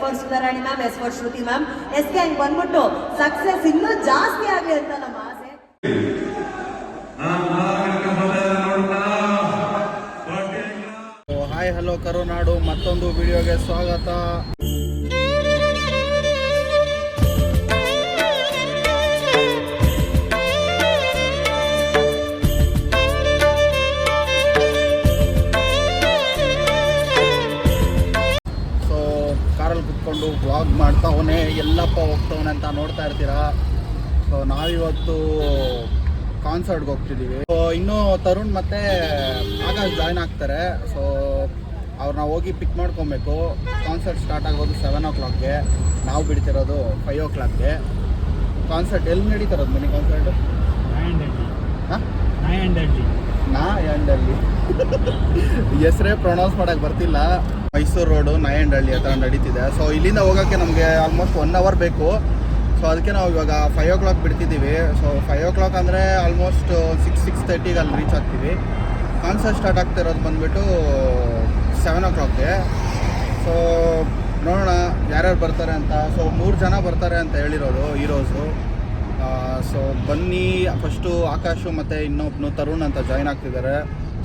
For Sudharani ma'am, yes for Shruti ma'am. Yes gang ಬಂದ್ಬಿಟ್ಟು success ಇನ್ನೂ ಜಾಸ್ತಿ ಆಗಲಿ ಅಂತ ನಮ್ಮ ಆಸೆ. ಹಾಯ್ ಹಲೋ ಕರುನಾಡು, ಮತ್ತೊಂದು ವಿಡಿಯೋಗೆ ಸ್ವಾಗತ. ಸೊ ಕಾರಲ್ಲಿ ಕುತ್ಕೊಂಡು ವ್ಲಾಗ್ ಮಾಡ್ತಾವನೆ, ಎಲ್ಲಪ್ಪ ಹೋಗ್ತವನೆ ಅಂತ ನೋಡ್ತಾ ಇರ್ತೀರಾ. ಸೊ ನಾವಿವತ್ತು ಕಾನ್ಸರ್ಟ್ಗೆ ಹೋಗ್ತಿದ್ದೀವಿ. ಸೊ ಇನ್ನೂ ತರುಣ್ ಮತ್ತು ಆಕಾಶ್ ಜಾಯ್ನ್ ಆಗ್ತಾರೆ. ಸೊ ಅವ್ರನ್ನ ಹೋಗಿ ಪಿಕ್ ಮಾಡ್ಕೊಬೇಕು. ಕಾನ್ಸರ್ಟ್ ಸ್ಟಾರ್ಟ್ ಆಗೋದು 7 o'clockಗೆ, ನಾವು ಬಿಡ್ತಿರೋದು 5 o'clockಗೆ. ಕಾನ್ಸರ್ಟ್ ಎಲ್ಲಿ ನಡೀತಿರೋದು ಮನಿ ಕಾನ್ಸರ್ಟು? ಹಾಂ, ನಾಯಂಡಹಳ್ಳಿ ಹೆಸರೇ ಪ್ರೊನೌನ್ಸ್ ಮಾಡೋಕ್ಕೆ ಬರ್ತಿಲ್ಲ. ಮೈಸೂರು ರೋಡು ನಾಯಂಡಹಳ್ಳಿ ಹತ್ರ ನಡೀತಿದೆ. ಸೊ ಇಲ್ಲಿಂದ ಹೋಗೋಕ್ಕೆ ನಮಗೆ ಆಲ್ಮೋಸ್ಟ್ 1 hour ಬೇಕು. ಸೊ ಅದಕ್ಕೆ ನಾವು ಇವಾಗ 5 o'clock ಬಿಡ್ತಿದ್ದೀವಿ. ಸೊ 5 o'clock ಅಂದರೆ ಆಲ್ಮೋಸ್ಟ್ 6-6:30ಗೆ ಅಲ್ಲಿ ರೀಚ್ ಆಗ್ತೀವಿ. ಕಾನ್ಸರ್ಟ್ ಸ್ಟಾರ್ಟ್ ಆಗ್ತಿರೋದು ಬಂದುಬಿಟ್ಟು 7 o'clockಗೆ. ಸೊ ನೋಡೋಣ ಯಾರ್ಯಾರು ಬರ್ತಾರೆ ಅಂತ. ಸೊ 3 ಜನ ಬರ್ತಾರೆ ಅಂತ ಹೇಳಿರೋದು ಹೀರೋಸು. ಸೊ ಬನ್ನಿ. ಫಸ್ಟು ಆಕಾಶು ಮತ್ತು ಇನ್ನೊಬ್ಬನು ತರುಣ್ ಅಂತ ಜಾಯ್ನ್ ಆಗ್ತಿದ್ದಾರೆ.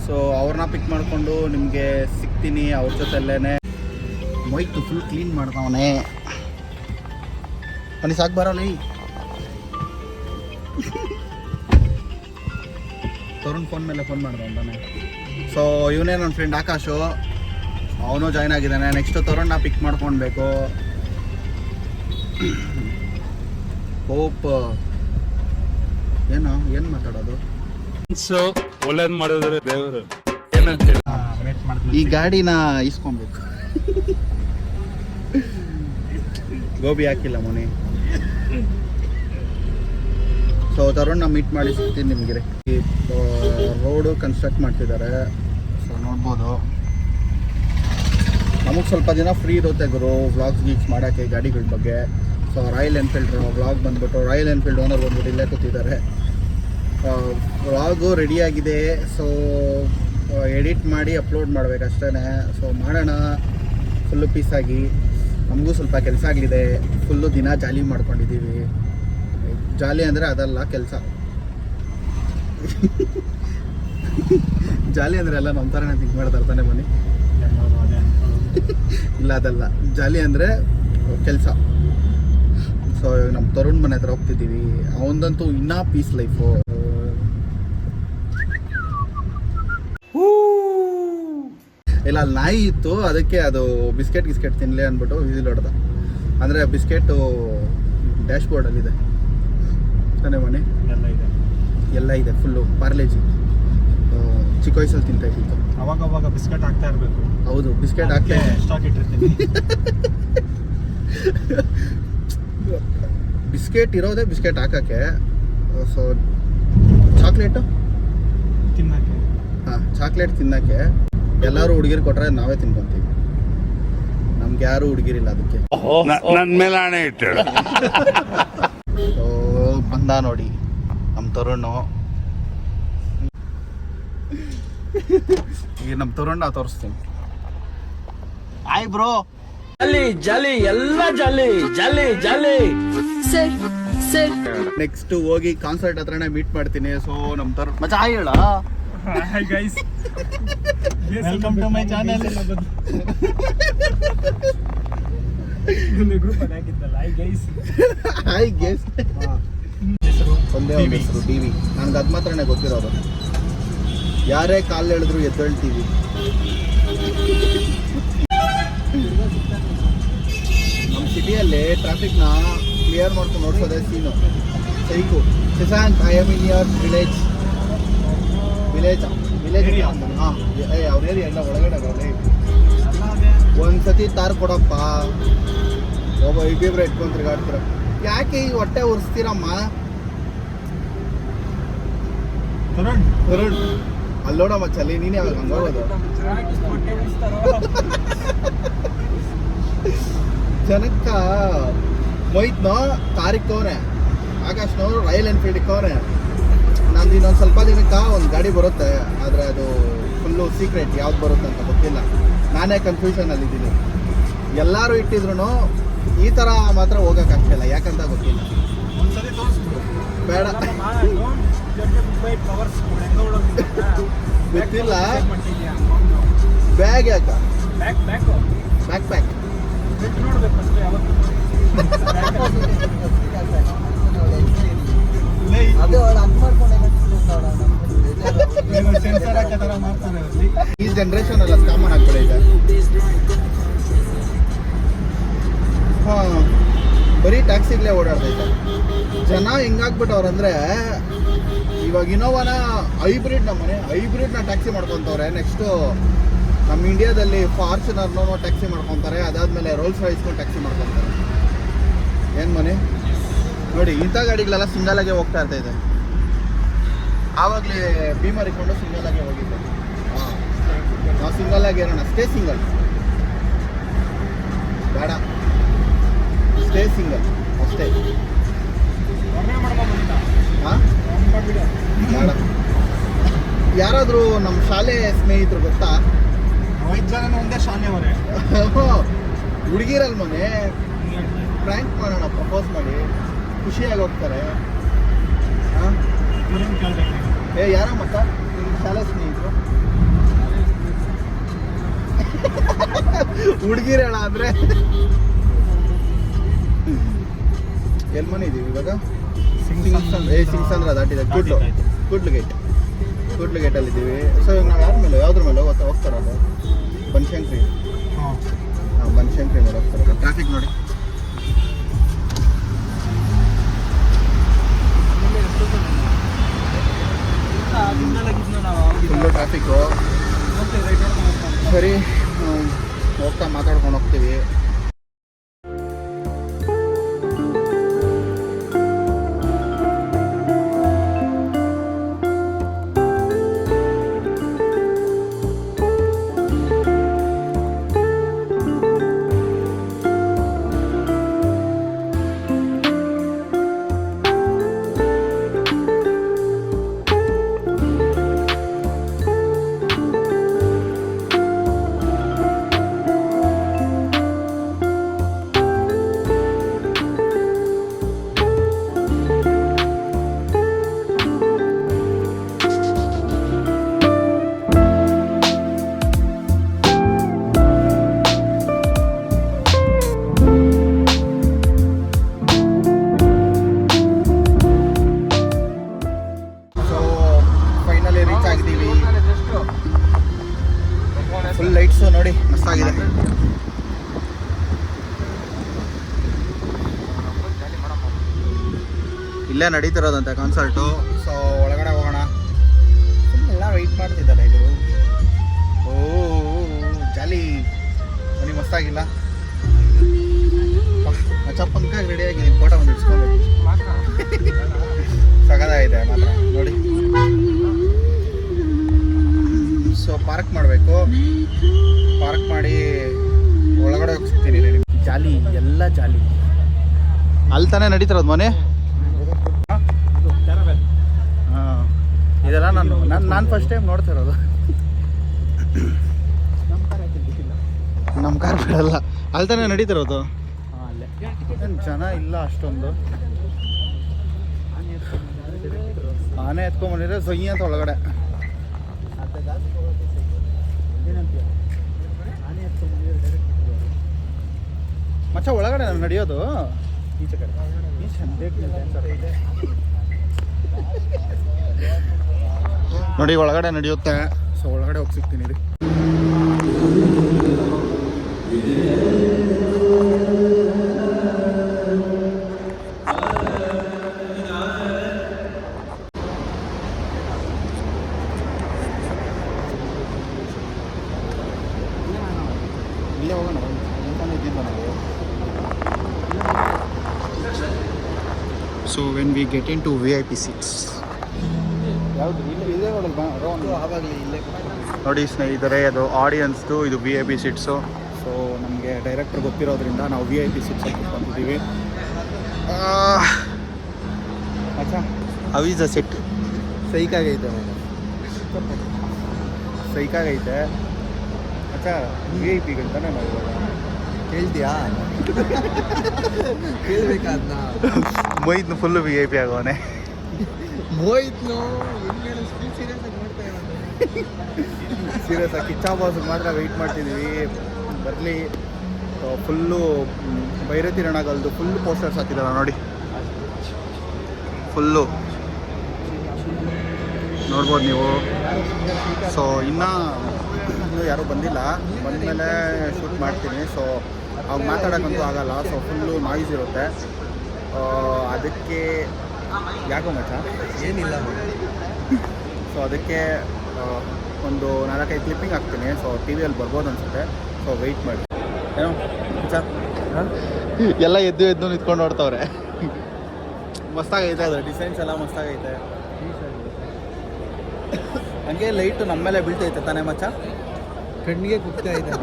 ಸೊ ಅವ್ರನ್ನ ಪಿಕ್ ಮಾಡಿಕೊಂಡು ನಿಮಗೆ ಸಿಗ್ತೀನಿ ಅವ್ರ ಜೊತೆಲ್ಲೇ. ಮೈಕ್ ಫುಲ್ ಕ್ಲೀನ್ ಮಾಡ್ತಾವನೆ. ಬನ್ನಿ, ಸಾಕು ಬರಲ್ಲ. ತರುಣ್ ಫೋನ್ ಮೇಲೆ ಫೋನ್ ಮಾಡ್ದ ಅಂತಾನೆ. ಸೊ ಇವನೇ ನನ್ನ ಫ್ರೆಂಡ್ ಆಕಾಶು, ಅವನು ಜಾಯ್ನ್ ಆಗಿದ್ದಾನೆ. ನೆಕ್ಸ್ಟು ತರುಣ್ನ ಪಿಕ್ ಮಾಡ್ಕೊಳ್ಬೇಕು. ಹೋಪ್ ಏನು ಮಾತಾಡೋದು? ಒಳ್ಳೇದು ಮಾಡಿದ್ರೆ ದೇವರು ಈ ಗಾಡಿನ ಇಸ್ಕೊಬೇಕು. ಗೋಬಿ ಹಾಕಿಲ್ಲ ಮನೆ. ಸೊ ತರುಣ್ನ ಮೀಟ್ ಮಾಡಿ ಸಿಗ್ತೀನಿ ನಿಮಗೆ. ಈ ರೋಡು ಕನ್ಸ್ಟ್ರಕ್ಟ್ ಮಾಡ್ತಿದ್ದಾರೆ. ಸೊ ನೋಡ್ಬೋದು. ನಮಗೆ ಸ್ವಲ್ಪ ದಿನ ಫ್ರೀ ಇರುತ್ತೆ ಗುರು ವ್ಲಾಗ್ಸ್ ಗೀಕ್ಸ್ ಮಾಡೋಕ್ಕೆ ಗಾಡಿಗಳ ಬಗ್ಗೆ. ಸೊ ರಾಯಲ್ ಎನ್ಫೀಲ್ಡ್ ವ್ಲಾಗ್ ಬಂದುಬಿಟ್ಟು ರಾಯಲ್ ಎನ್ಫೀಲ್ಡ್ ಓನರ್ ಬಂದ್ಬಿಟ್ಟು ಇಲ್ಲೇ ಕೂತಿದ್ದಾರೆ. ವ್ಲಾಗು ರೆಡಿಯಾಗಿದೆ. ಸೊ ಎಡಿಟ್ ಮಾಡಿ ಅಪ್ಲೋಡ್ ಮಾಡಬೇಕಷ್ಟೇ. ಸೊ ಮಾಡೋಣ ಫುಲ್ಲು ಪೀಸಾಗಿ. ನಮಗೂ ಸ್ವಲ್ಪ ಕೆಲಸ ಆಗಲಿದೆ. ಫುಲ್ಲು ದಿನ ಜಾಲಿ ಮಾಡ್ಕೊಂಡಿದ್ದೀವಿ. ಜಾಲಿ ಅಂದರೆ ಅದಲ್ಲ, ಕೆಲಸ. ಜಾಲಿ ಅಂದರೆ ಎಲ್ಲ ನಮ್ಮ ಥರನೇ ಥಿಂಕ್ ಮಾಡ್ತಾ ಇರ್ತಾನೆ ಬನ್ನಿ. ಇಲ್ಲ, ಅದಲ್ಲ. ಜಾಲಿ ಅಂದರೆ ಕೆಲಸ. ಸೊ ನಮ್ಮ ತರುಣ್ ಮನೆ ಹತ್ರ ಹೋಗ್ತಿದ್ದೀವಿ. ಅವನದಂತೂ ಇನ್ನೂ ಪೀಸ್ ಲೈಫು. ಇಲ್ಲ, ಅಲ್ಲಿ ನಾಯಿ ಇತ್ತು, ಅದಕ್ಕೆ ಅದು ಬಿಸ್ಕೆಟ್ ತಿನ್ನಲಿ ಅಂದ್ಬಿಟ್ಟು ವಿಸಿಲ್ ಹೊಡೆದ. ಅಂದರೆ ಬಿಸ್ಕೆಟು ಡ್ಯಾಶ್ ಬೋರ್ಡಲ್ಲಿದೆ ತಾನೇ ಮನೆ. ಎಲ್ಲ ಇದೆ ಫುಲ್ಲು ಪಾರ್ಲೇಜಿ. ಚಿಕ್ಕ ವಯಸ್ಸಲ್ಲಿ ತಿಂತಾ ಇತ್ತು. ಅವಾಗ ಬಿಸ್ಕೆಟ್ ಹಾಕ್ತಾ ಇರಬೇಕು. ಹೌದು, ಬಿಸ್ಕೆಟ್ ಹಾಕ್ತಾ ಸ್ಟಾಕ್ ಇಟ್ಟಿರ್ತೀನಿ. ಬಿಸ್ಕೆಟ್ ಇರೋದೇ ಬಿಸ್ಕೆಟ್ ಹಾಕೋಕ್ಕೆ. ಸೊ ಚಾಕ್ಲೇಟು ತಿನ್ನಕ್ಕೆ. ಹಾಂ, ಚಾಕ್ಲೇಟ್ ತಿನ್ನೋಕ್ಕೆ ಎಲ್ಲರೂ ಹುಡುಗಿರು ಕೊಟ್ಟರೆ ನಾವೇ ತಿನ್ಕೊಂತೀವಿ. ನಮ್ಗೆ ಯಾರು ಹುಡುಗಿರಿಲ್ಲ ಅದಕ್ಕೆ. ನನ್ನ ಮೇಲೆ ಹಣೆ ಇಟ್ಟು ಬಂದ ನೋಡಿ ನಮ್ಮ ತರುಣ್ಣು. ಈಗ ನಮ್ಮ ತರುಣ್ಣ ತೋರಿಸ್ತೀನಿ. Hi bro. ಜಾಲಿ ಎಲ್ಲ ಜಾಲಿ ಸರ್. ನೆಕ್ಸ್ಟ್ ಹೋಗಿ ಕಾನ್ಸರ್ಟ್ ಹತ್ರನೇ ಮೀಟ್ ಮಾಡ್ತೀನಿ. ಸೊ ನಮ್ಮ ತರುಣ್ ಮಜಾ ಹೇಳ. Hi guys, welcome to my channel. Group ಹಾಕಿದ್ದಲ್ಲ. Hi guys. ಒಂದೇ ಒಂದು ಹೆಸರು ಟಿವಿ. ನನಗೆ ಅದು ಮಾತ್ರನೇ ಗೊತ್ತಿರೋದು. ಯಾರೇ ಕಾಲು ಹೇಳಿದ್ರು ಎದ್ದೇಳ್ತೀವಿ. ನಮ್ಮ ಸಿಟಿಯಲ್ಲಿ ಟ್ರಾಫಿಕ್ನ ಕ್ಲಿಯರ್ ಮಾಡ್ಕೊಂಡು ನೋಡ್ಸೋದೇ ಸೀನು. ಸೈಕು Shashank, I am in your village. ಹಾಂ, ಅವ್ರ ಏರಿಯಾ ಎಲ್ಲ ಒಳಗಡೆ. ಒಂದ್ಸತಿ ತಾರ್ ಕೊಡಪ್ಪ. ಒಬ್ಬ ಇಬ್ಬಿಬ್ರು ಇಟ್ಕೊಂಡು ತಿರ್ಗಾಡ್ತೀರ. ಯಾಕೆ ಈ ಹೊಟ್ಟೆ ಉರಿಸ್ತೀರಮ್ಮ? ತರುಣ್ ಅಲ್ಲೋಡಮ್ಮ ಚಲಿ. ನೀನೇ ಯಾವಾಗ ಹಂಗೋದು? ಜನಕ್ಕ ಮೊಯ್ತ್ನೋ ತಾರೀಖವ್ರೆ, ಆಕಾಶ್ನವ್ರು ರಾಯಲ್ ಎನ್ಫೀಲ್ಡ್ ಇಕ್ಕವ್ರೆ. ನಂದು ಇನ್ನೊಂದು ಸ್ವಲ್ಪ ದಿನಕ್ಕೆ ಒಂದು ಗಾಡಿ ಬರುತ್ತೆ. ಆದರೆ ಅದು ಫುಲ್ಲು ಸೀಕ್ರೆಟ್, ಯಾವ್ದು ಬರುತ್ತೆ ಅಂತ ಗೊತ್ತಿಲ್ಲ. ನಾನೇ ಕನ್ಫ್ಯೂಷನಲ್ಲಿದ್ದೀನಿ. ಎಲ್ಲರೂ ಇಟ್ಟಿದ್ರು ಈ ಥರ ಮಾತ್ರ ಹೋಗೋಕ್ಕಾಗ್ತಿಲ್ಲ, ಯಾಕಂತ ಗೊತ್ತಿಲ್ಲ. ಒಂದ್ಸರಿ ತೋರಿಸ್ಬಿಡು. ಬೇಡ ಗೊತ್ತಿಲ್ಲ. ಬ್ಯಾಗ್ ಯಾಕ ಬ್ಯಾಕ್ ನೋಡ್ಬೇಕು ಅಷ್ಟೇ ಯಾವತ್ತು. ಸೆನ್ಸರ್ ಹಾಕೋ ಥರ ಮಾಡ್ತಾರೆ ಅಲ್ಲಿ. ಈ ಜನರೇಷನ್ ಎಲ್ಲ ಕಾಮನ್ ಆಗ್ಬಿಟ್ಟಿದೆ. ಹಾಂ, ಬರೀ ಟ್ಯಾಕ್ಸಿಗಳೇ ಓಡಾಡ್ತೈತೆ. ಜನ ಹೆಂಗಾಗ್ಬಿಟ್ಟವ್ರಂದ್ರೆ ಇವಾಗ ಇನೋವಾನ ಹೈಬ್ರಿಡ್ನ ಟ್ಯಾಕ್ಸಿ ಮಾಡ್ಕೊತವ್ರೆ. ನೆಕ್ಸ್ಟು ನಮ್ಮ ಇಂಡಿಯಾದಲ್ಲಿ ಫಾರ್ಚುನರ್ನೂ ಟ್ಯಾಕ್ಸಿ ಮಾಡ್ಕೊತಾರೆ, ಅದಾದಮೇಲೆ ರೋಲ್ಸ್ ರಾಯ್ಸ್ನೂ ಟ್ಯಾಕ್ಸಿ ಮಾಡ್ಕೊತಾರೆ. ಏನು ಮನೆ ನೋಡಿ, ಇಂಥ ಗಾಡಿಗಳೆಲ್ಲ ಸಿಂಗಲಾಗೆ ಹೋಗ್ತಾ ಇರ್ತೈತೆ. ಆವಾಗಲೇ ಭೀಮಾ ಇಟ್ಕೊಂಡು ಸಿಂಗಲಾಗೆ ಹೋಗಿದ್ದೆ. ಹಾಂ, ನಾವು ಸಿಂಗಲಾಗಿ ಇರೋಣ. ಸ್ಟೇ ಸಿಂಗಲ್ ಬೇಡ, ಸ್ಟೇ ಸಿಂಗಲ್ ಅಷ್ಟೇ. ಹಾಂ, ಬೇಡ. ಯಾರಾದರೂ ನಮ್ಮ ಶಾಲೆ ಸ್ನೇಹಿತರು ಗೊತ್ತಾ? 5 ಜನ ಒಂದೇ ಶಾಲೆಯವರೇ. ಹುಡುಗಿರಲ್ ಮನೆ ಪ್ರ್ಯಾಂಕ್ ಮಾಡೋಣ, ಪ್ರಪೋಸ್ ಮಾಡಿ ಖುಷಿಯಾಗಿ ಹೋಗ್ತಾರೆ. ಹಾಂ, ಯಾರೋ ಮತ್ತ ನಿಮ್ಮ ಶಾಲೆ ಸ್ನೇಹಿತರು ಹುಡುಗಿರೇಳ ಅಂದರೆ ಎಲ್ಲಿ ಮನೆ ಇದೀವಿ ಇವಾಗ? ಸಿಂಗ್ಸಂದ್ರ ದಾಟಿದೆ. ಕೂಡ್ಲು ಗೇಟಲ್ಲಿ ಇದ್ದೀವಿ. ಸೊ ಇವಾಗ ನಾವು ಯಾವ್ದ್ರ ಮೇಲೆ ಹೋಗ್ತಾರಲ್ಲ? ಬನಶಂಕರಿ. ಹಾಂ, ಬನಶಂಕರಿ ಮೇಲೆ ಹೋಗ್ತಾರಲ್ಲ. ಟ್ರಾಫಿಕ್ ನೋಡಿ. Full traffic. ಸರಿ, ಹೋಗ್ತಾ ಮಾತಾಡ್ಕೊಂಡು ಹೋಗ್ತೀವಿ. ಫುಲ್ ಲೈಟ್ಸು ನೋಡಿ, ಮಸ್ತಾಗಿದೆ. ಇಲ್ಲೇ ನಡೀತಿರೋದಂತೆ ಕಾನ್ಸರ್ಟು. ಸೊ ಒಳಗಡೆ ಹೋಗೋಣ. ಎಲ್ಲ ವೆಯ್ಟ್ ಮಾಡ್ತಿದ್ದಾರೆ ಇವರು. ಓ ಜಾಲಿ ಮನೆ ಮಸ್ತಾಗಿಲ್ಲ. ಚಪ್ಪಂಕಾಗಿ ರೆಡಿ ಆಗಿದ್ದೀನಿ, ಫೋಟೋ ಒಂದು ಇಡ್ಸ್ಕೊಬೇಕು. ಸಗದಾಗಿದೆ ಮಾತ್ರ ನೋಡಿ. ಸೊ ಪಾರ್ಕ್ ಮಾಡಬೇಕು. ಪಾರ್ಕ್ ಮಾಡಿ ಒಳಗಡೆ ಹೋಗ್ತೀನಿ. ಜಾಲಿ, ಎಲ್ಲ ಜಾಲಿ. ಅಲ್ಲಿ ತಾನೇ ನಡೀತಿರೋದು ಮನೆ. ಹಾಂ, ಇದೆಲ್ಲ ನಾನು ಫಸ್ಟ್ ಟೈಮ್ ನೋಡ್ತಾ ಇರೋದು. ನಮ್ಮ ಕಾರ್ ಬಿಡಲ್ಲ. ಅಲ್ಲಿ ತಾನೇ ನಡೀತಿರೋದು. ಏನು ಜನ ಇಲ್ಲ ಅಷ್ಟೊಂದು. ಆನೆ ಎತ್ಕೊಂಡ್ಬಂದಿದ್ರೆ ಸೊಯ್ಯಿ ಅಂತ ಒಳಗಡೆ. ಮಚ್ಚ ಒಳಗಡೆ ನಾನು ನಡೆಯೋದು ಈಚೆ ಕಡೆ. ನೋಡಿ ಒಳಗಡೆ ನಡೆಯುತ್ತೆ. ಸೊ ಒಳಗಡೆ ಹೋಗಿ ಸಿಗ್ತೀನಿ ರೀ. ಇಲ್ಲೇ ಹೋಗೋಣ. So when we get into VIP seats, ನೋಡಿ ಸ್ನೇಹಿತರೆ, ಅದು ಆಡಿಯನ್ಸ್ದು, ಇದು VIP ಸೀಟ್ಸು. ಸೊ ನಮಗೆ ಡೈರೆಕ್ಟರ್ ಗೊತ್ತಿರೋದ್ರಿಂದ ನಾವು VIP ಸೀಟ್ಸ್ ಕೂತ್ಕೊಂಡಿದ್ದೀವಿ. ಅಚ್ಚಾ, ಹೌ ಈಸ್ ದ ಸೆಟ್? ಸೈಕಾಗೈತೆ ಅಚ್ಚಾ. VIP ಗಂತಾನೆ ನಾವು ಇವಾಗ ಹೇಳ್ತೀಯಾ? ಕೇಳ್ಬೇಕಾದ್ನ ಮೋಹಿತ್ನು ಫುಲ್ಲು VIP ಆಗೋನೆ. ಮೋಹಿತ್ನು ಸೀರಿಯಸ್ ಆಗಿ ಮಾಡ್ತಾ ಇರೋದು. ಸೀರಿಯಸ್ ಆಗಿ ಕಿಚ್ಚ ಬಾಸ್ಗೆ ಮಾತ್ರ ವೆಯ್ಟ್ ಮಾಡ್ತಿದ್ವಿ ಬರಲಿ. ಫುಲ್ಲು ಭೈರತಿ ರಣಗಲ್ದು ಫುಲ್ ಪೋಸ್ಟರ್ಸ್ ಹಾಕಿದಾರ ನೋಡಿ, ಫುಲ್ಲು ನೋಡ್ಬೋದು ನೀವು. ಸೊ ಇನ್ನೂ ಯಾರೂ ಬಂದಿಲ್ಲ, ಬಂದಮೇಲೆ ಶೂಟ್ ಮಾಡ್ತೀನಿ. ಸೊ ಅವಾಗ ಮಾತಾಡೋಕ್ಕಂತೂ ಆಗಲ್ಲ, ಸೊ ಫುಲ್ಲು ನಾಯ್ಸ್ ಇರುತ್ತೆ. ಅದಕ್ಕೆ ಯಾಕೋ ಮಚ್ಚ ಏನಿಲ್ಲ. ಸೊ ಅದಕ್ಕೆ ಒಂದು 4-5 ಕ್ಲಿಪ್ಪಿಂಗ್ ಹಾಕ್ತೀನಿ. ಸೊ ಟಿ ವಿಯಲ್ಲಿ ಬರ್ಬೋದು ಅನಿಸುತ್ತೆ. ಸೊ ವೆಯ್ಟ್ ಮಾಡಿ. ಏನೋ ಮಚ್ಚ ಎಲ್ಲ ಎದ್ದು ನಿಂತ್ಕೊಂಡು ನೋಡ್ತವ್ರೆ. ಮಸ್ತಾಗೈತೆ ಅದು, ಡಿಸೈನ್ಸ್ ಎಲ್ಲ ಮಸ್ತಾಗೈತೆ. ಹಂಗೆ ಲೈಟು ನಮ್ಮ ಮೇಲೆ ಬೀಳ್ತೈತೆ ತಾನೇ ಮಚ್ಚ? ಕಣ್ಣಿಗೆ ಕುಗ್ತಾ ಇದೆ.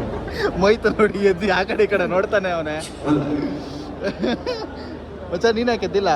ಮೈತ ನೋಡಿ ಎದ್ದು ಆ ಕಡೆ ಈ ಕಡೆ ನೋಡ್ತಾನೆ ಅವನೇ. ಮಚ್ಚ ನೀನು ಯಾಕೆ ಎದ್ದಿಲ್ಲ?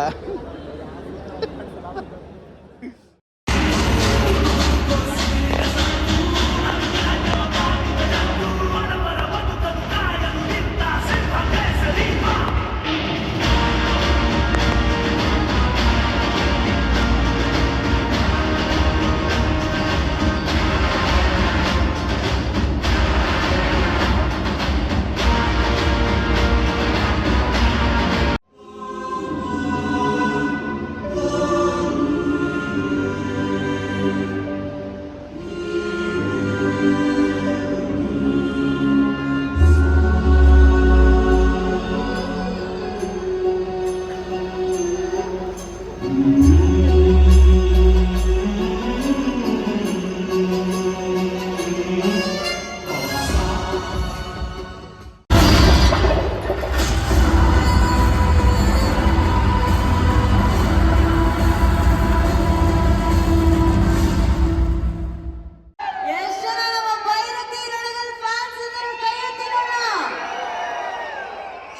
ಎಷ್ಟು ಜನ ನಮ್ಮ ಭೈರತಿ ರಣಗಲ್ ಫ್ಯಾನ್ಸ್ ಇದ್ದಾರೆ? ಕೈ ಎತ್ತಿ ನೋಡೋಣ.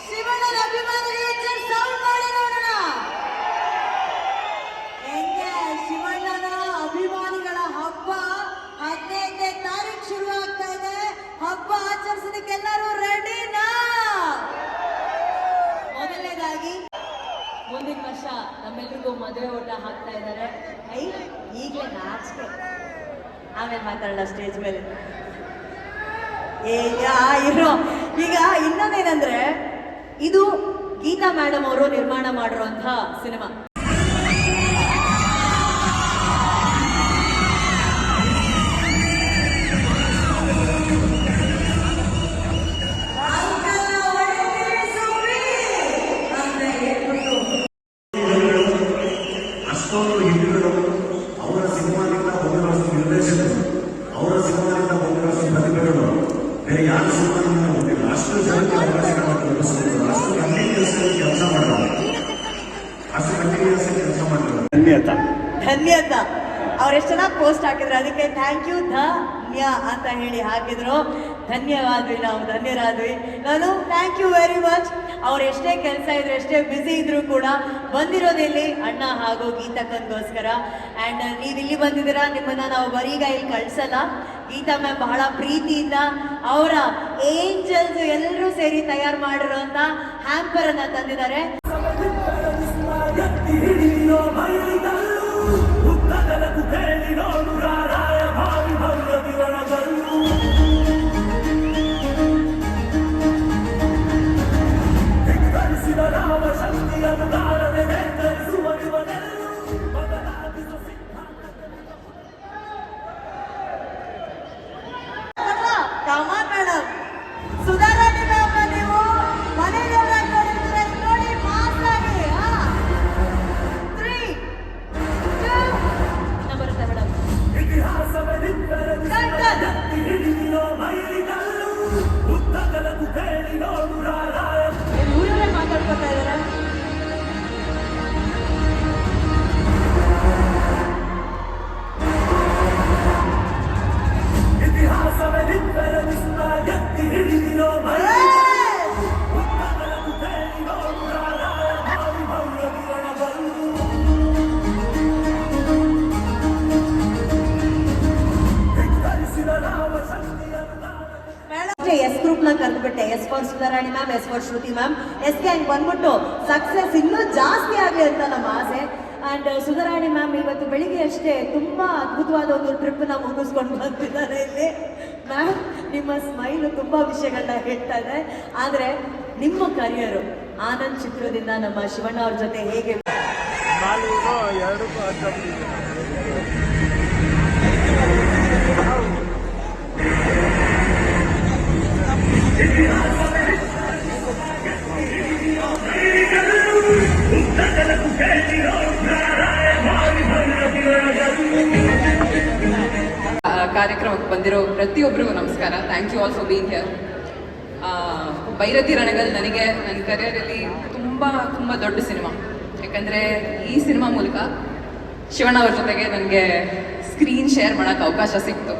ಶಿವಣ್ಣನ ಅಭಿಮಾನಿಗಳಿಗೆ ಸೌಂಡ್ ಮಾಡಿ ನೋಡೋಣ. ಹೆಂಗೆ ಶಿವಣ್ಣನ ಅಭಿಮಾನಿಗಳ ಹಬ್ಬ 15ನೇ ತಾರೀಕು ಶುರು ಆಗ್ತಾ ಇದೆ. ಹಬ್ಬ ಆಚರಿಸೋದಕ್ಕೆ ಎಲ್ಲರೂ ರೆಡಿನಾ? ಮೊದಲನೇದಾಗಿ ಮುಂದಿನ ವರ್ಷ ನಮ್ಮೆಲ್ರಿಗೂ ಮದುವೆ ಊಟ ಹಾಕ್ತಾ ಇದ್ದಾರೆ. ಈಗಲೇ ನಾಚಿಕೆ, ಆಮೇಲೆ ಮಾತಾಡೋಣ ಸ್ಟೇಜ್ ಮೇಲೆ. ಇರೋ ಈಗ ಇನ್ನೊಂದೇನಂದ್ರೆ, ಇದು ಗೀತಾ ಮೇಡಮ್ ಅವರು ನಿರ್ಮಾಣ ಮಾಡಿರುವಂತಹ ಸಿನಿಮಾ. ಅಷ್ಟೊಂದು ಹಿರಿಯರು ಅವರ ಸಿನಿಮಾದಿಂದ ಬಂದಿರೋ ನಿರ್ದೇಶಕರು, ಅವರ ಸಿನಿಮಾದಿಂದ ಬಂದಿರೋ ಪ್ರತಿಭೆಗಳು ಬೇರೆ ಯಾರ ಸಿನಿಮಾದಿಂದ ಬಂದಿಲ್ಲ. ಅಷ್ಟು ಜನಕ್ಕೆ ಅವಕಾಶಗಳನ್ನು ಕಲ್ಪಿಸಬೇಕು, ಅಷ್ಟು ಕಂಟಿನ್ಯೂಸ್ ಕೆಲಸ ಮಾಡೋದು, ಅಷ್ಟು ಕಂಟಿನ್ಯೂಸ್ ಕೆಲಸ ಮಾಡೋದು. ಧನ್ಯತ ಅವ್ರೆಷ್ಟು ಚೆನ್ನಾಗಿ ಪೋಸ್ಟ್ ಹಾಕಿದ್ರು, ಅದಕ್ಕೆ ಥ್ಯಾಂಕ್ ಯು ಧನ್ಯ ಅಂತ ಹೇಳಿ ಹಾಕಿದ್ರು. ಧನ್ಯವಾದ್ವಿ, ನಾವು ಧನ್ಯರಾದ್ವಿ. ನಾನು ಥ್ಯಾಂಕ್ ಯು ವೆರಿ ಮಚ್. ಅವ್ರು ಎಷ್ಟೇ ಕೆಲಸ ಇದ್ರು, ಎಷ್ಟೇ ಬ್ಯುಸಿ ಇದ್ರು ಕೂಡ ಬಂದಿರೋದಿಲ್ಲಿ ಅಣ್ಣ ಹಾಗೂ ಗೀತಕ್ಕನ್ಗೋಸ್ಕರ. ಆ್ಯಂಡ್ ನೀವು ಇಲ್ಲಿ ಬಂದಿದ್ದೀರಾ, ನಿಮ್ಮನ್ನ ನಾವು ಬರೀಗ ಇಲ್ಲಿ ಕಳ್ಸಲ್ಲ. ಗೀತಾ ಮ್ಯಾಮ್ ಬಹಳ ಪ್ರೀತಿಯಿಂದ ಅವರ ಏಂಜಲ್ಸ್ ಎಲ್ಲರೂ ಸೇರಿ ತಯಾರು ಮಾಡಿರೋಂಥ ಹ್ಯಾಂಪರ್ ಅನ್ನ ತಂದಿದ್ದಾರೆ. ಕಮಾನ್ ಮೇಡಮ್, ಸುಧಾರಾಣಿ ಮ್ಯಾಮ್ ನೀವು ಮನೆಯಲ್ಲಿ ನೋಡಿದ್ರೆ ನೋಡಿ ಮಾಸ್ ಆಗಿ 3, for Sudharani ma'am, yes for Shruti ma'am. Yes gang ಬಂದ್ಬಿಟ್ಟು ಸಕ್ಸಸ್ ಇನ್ನೂ ಜಾಸ್ತಿ ಆಗಲಿ ಅಂತ ನಮ್ಮ ಆಸೆ. ಆ್ಯಂಡ್ ಸುಧಾರಾಣಿ ಮ್ಯಾಮ್ ಇವತ್ತು ಬೆಳಿಗ್ಗೆ ಅಷ್ಟೇ ತುಂಬ ಅದ್ಭುತವಾದ ಒಂದು ಟ್ರಿಪ್ನ ಮುಗಿಸ್ಕೊಂಡು ಬಂದಿದ್ದಾರೆ ಇಲ್ಲಿ. ಮ್ಯಾಮ್ ನಿಮ್ಮ ಸ್ಮೈಲು ತುಂಬ ವಿಷಯಗಳನ್ನ ಹೇಳ್ತಾ ಇದೆ. ಆದರೆ ನಿಮ್ಮ ಕರಿಯರು ಆನಂದ್ ಚಿತ್ರದಿಂದ ನಮ್ಮ ಶಿವಣ್ಣ ಅವ್ರ ಜೊತೆ ಹೇಗೆ ಕಾರ್ಯಕ್ರಮಕ್ಕೆ ಬಂದಿರೋ ಪ್ರತಿಯೊಬ್ಬರಿಗೂ ನಮಸ್ಕಾರ. Thank you all for being here. Bhairathi Ranagal ನನಗೆ ನನ್ನ ಕರಿಯರಲ್ಲಿ ತುಂಬ ತುಂಬ ದೊಡ್ಡ ಸಿನಿಮಾ. ಯಾಕಂದರೆ ಈ ಸಿನಿಮಾ ಮೂಲಕ ಶಿವಣ್ಣ ಅವ್ರ ಜೊತೆಗೆ ನನಗೆ ಸ್ಕ್ರೀನ್ ಶೇರ್ ಮಾಡೋಕ್ಕೆ ಅವಕಾಶ ಸಿಕ್ತು.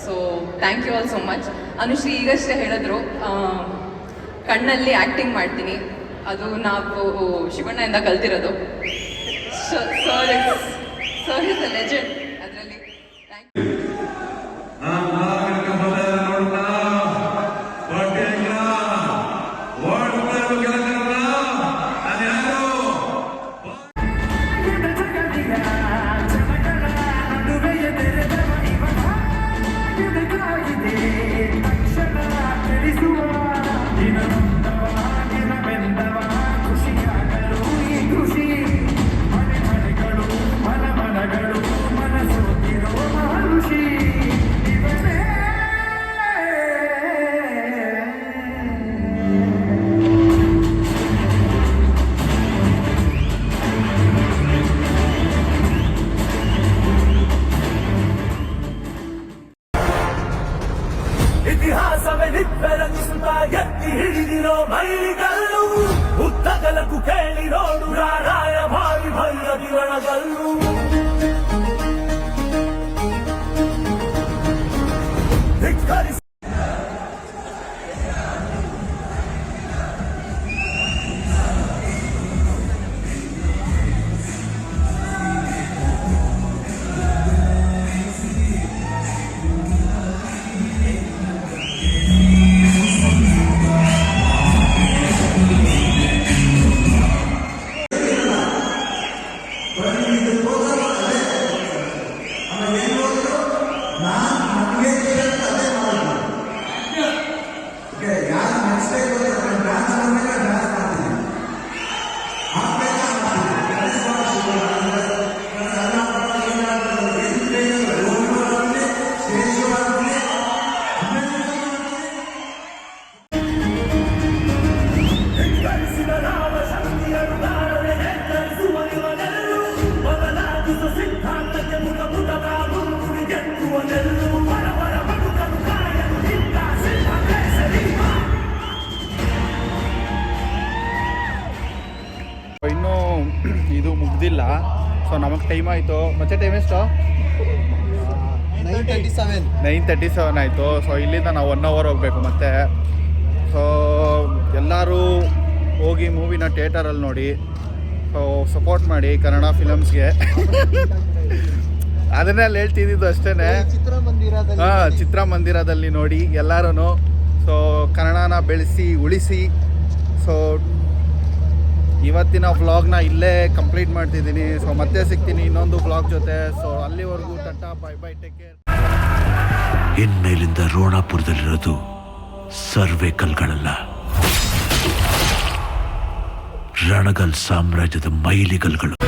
So thank you all so much. Anushree ಈಗಷ್ಟೇ ಹೇಳಿದ್ರು ಕಣ್ಣಲ್ಲಿ ಆ್ಯಕ್ಟಿಂಗ್ ಮಾಡ್ತೀನಿ, ಅದು ನಾವು ಶಿವಣ್ಣಯಿಂದ ಕಲ್ತಿರೋದು. ಸರ್ ಇಸ್ ಅ ಲೆಜೆಂಡ್ ಅದರಲ್ಲಿ. Thank you. ಇತಿಹಾಸವೇ ನಿಬ್ಬೆರಗಿಸುತ್ತ ಎತ್ತಿ ಹಿಡಿದಿರೋ ಮೈಲಿಗಲ್ಲು, ಉದ್ದಗಲಕ್ಕೂ ಕೇಳಿರೋಡು ರಾರಾಯ ಭಾರಿ ಭೈರತಿ ರಣಗಲ್ಲು. ಧಿಕ್ಕರಿಸಿ ಇನ್ನೂ ಇದು ಮುಗ್ದಿಲ್ಲ. ಸೊ ನಮಗೆ ಟೈಮ್ ಆಯಿತು. ಮತ್ತೆ ಟೈಮ್ ಎಷ್ಟು? 9:37 ಆಯಿತು. ಸೊ ಇಲ್ಲಿಂದ ನಾವು 1 hour ಹೋಗಬೇಕು ಮತ್ತೆ. ಸೊ ಎಲ್ಲರೂ ಹೋಗಿ ಮೂವಿನ ಥಿಯೇಟರಲ್ಲಿ ನೋಡಿ. ಸೊ ಸಪೋರ್ಟ್ ಮಾಡಿ ಕನ್ನಡ ಫಿಲಮ್ಸ್ಗೆ. ಅದನ್ನೇ ಅಲ್ಲಿ ಹೇಳ್ತಿದ್ದು ಅಷ್ಟೇ. ಚಿತ್ರಮಂದಿರದಲ್ಲಿ ನೋಡಿ ಎಲ್ಲರೂ. ಸೊ ಕನ್ನಡನ ಬೆಳೆಸಿ ಉಳಿಸಿ. ಸೊ ಇವತ್ತಿನ ವ್ಲಾಗ್ನ ಇಲ್ಲೇ ಕಂಪ್ಲೀಟ್ ಮಾಡ್ತಿದ್ದೀನಿ. ಸೊ ಮತ್ತೆ ಸಿಗ್ತೀನಿ ಇನ್ನೊಂದು ವ್ಲಾಗ್ ಜೊತೆ. ಸೊ ಅಲ್ಲಿವರೆಗೂ tata, bye bye, take care. ಇನ್ಮೇಲಿಂದ ರೋಣಾಪುರದಲ್ಲಿರೋದು ಸರ್ವೆ ಕಲ್ಗಳಲ್ಲ, ರಣಗಲ್ ಸಾಮ್ರಾಜ್ಯದ ಮೈಲಿಗಲ್ಗಳು.